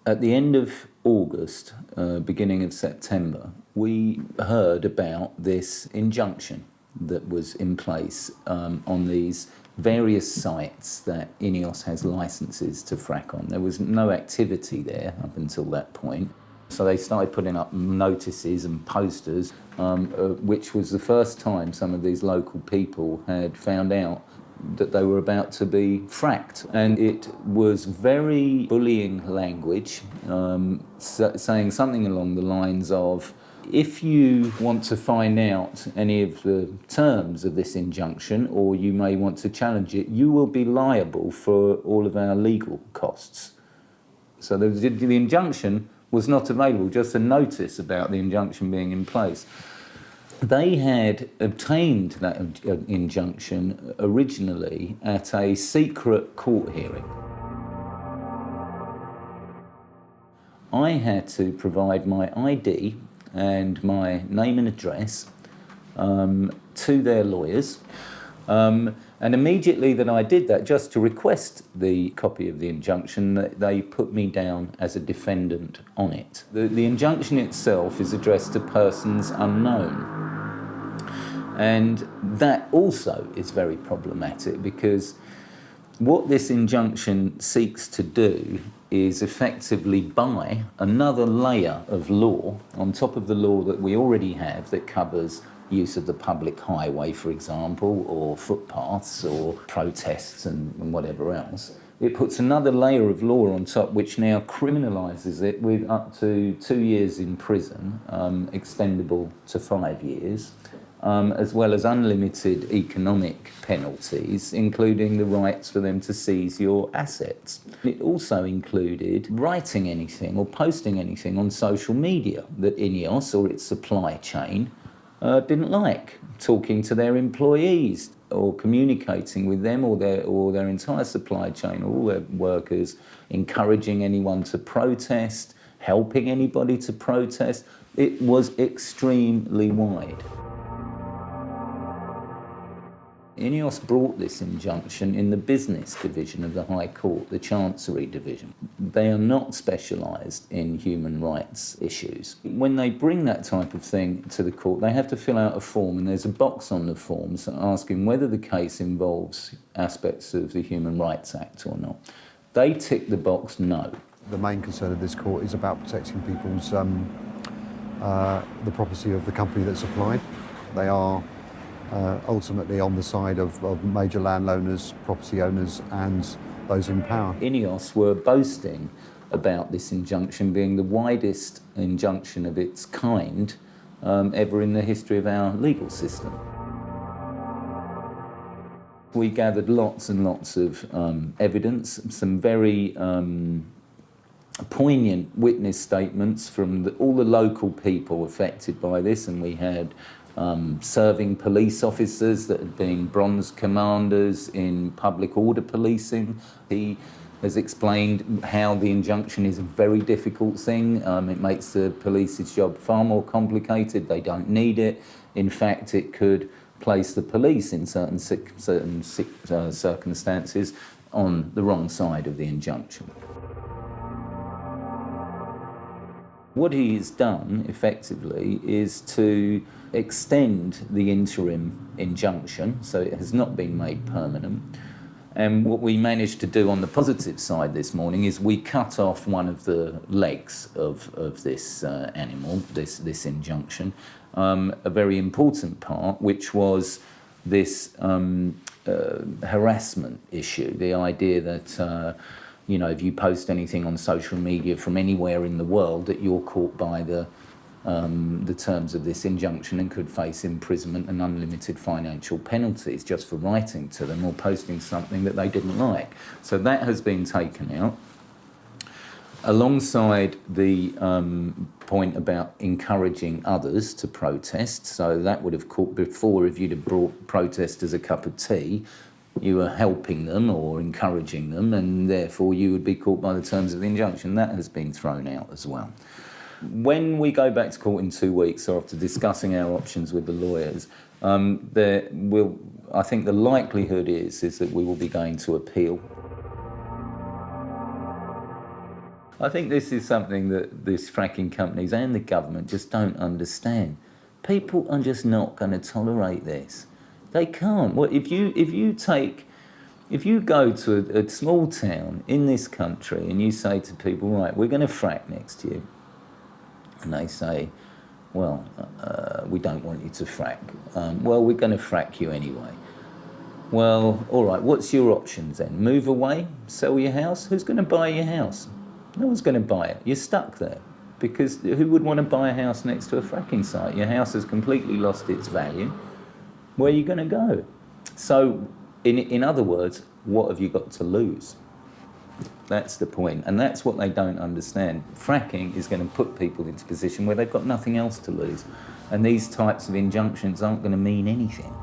At the end of August, beginning of September, we heard about this injunction that was in place on these various sites that Ineos has licenses to frack on. There was no activity there up until that point. So they started putting up notices and posters, which was the first time some of these local people had found out that they were about to be fracked. And it was very bullying language, saying something along the lines of, if you want to find out any of the terms of this injunction, or you may want to challenge it, you will be liable for all of our legal costs. So the injunction was not available, just a notice about the injunction being in place. They had obtained that injunction originally at a secret court hearing. I had to provide my ID and my name and address to their lawyers. And immediately that I did that, just to request the copy of the injunction, they put me down as a defendant on it. The injunction itself is addressed to persons unknown. And that also is very problematic, because what this injunction seeks to do is effectively buy another layer of law on top of the law that we already have that covers use of the public highway, for example, or footpaths, or protests and whatever else. It puts another layer of law on top, which now criminalises it with up to 2 years in prison, extendable to 5 years, as well as unlimited economic penalties, including the rights for them to seize your assets. It also included writing anything or posting anything on social media that Ineos or its supply chain didn't like, talking to their employees or communicating with them or their entire supply chain, or all their workers, encouraging anyone to protest, helping anybody to protest. It was extremely wide. Ineos brought this injunction in the business division of the High Court, the Chancery division. They are not specialised in human rights issues. When they bring that type of thing to the court, they have to fill out a form, and there's a box on the form asking whether the case involves aspects of the Human Rights Act or not. They tick the box no. The main concern of this court is about protecting people's the property of the company that supplied. They are ultimately on the side of major landowners, property owners and those in power. Ineos were boasting about this injunction being the widest injunction of its kind ever in the history of our legal system. We gathered lots and lots of evidence, some very poignant witness statements from all the local people affected by this, and we had serving police officers that had been bronze commanders in public order policing. He has explained how the injunction is a very difficult thing. It makes the police's job far more complicated. They don't need it. In fact, it could place the police in certain circumstances on the wrong side of the injunction. What he has done, effectively, is to extend the interim injunction, so it has not been made permanent. And what we managed to do on the positive side this morning is we cut off one of the legs of this animal, this injunction, a very important part, which was this harassment issue, the idea that if you post anything on social media from anywhere in the world, that you're caught by the terms of this injunction and could face imprisonment and unlimited financial penalties just for writing to them or posting something that they didn't like. So that has been taken out. Alongside the point about encouraging others to protest, so that would have caught before, if you'd have brought protesters a cup of tea, you were helping them or encouraging them, and therefore you would be caught by the terms of the injunction. That has been thrown out as well. When we go back to court in 2 weeks, after discussing our options with the lawyers, I think the likelihood is that we will be going to appeal. I think this is something that these fracking companies and the government just don't understand. People are just not going to tolerate this. They can't. Well, if you go to a small town in this country and you say to people, right, we're going to frack next year, and they say, well, we don't want you to frack. Well, we're going to frack you anyway. Well, all right, what's your options then? Move away? Sell your house? Who's going to buy your house? No one's going to buy it. You're stuck there. Because who would want to buy a house next to a fracking site? Your house has completely lost its value. Where are you going to go? So, in other words, what have you got to lose? That's the point, and that's what they don't understand. Fracking is going to put people into a position where they've got nothing else to lose, and these types of injunctions aren't going to mean anything.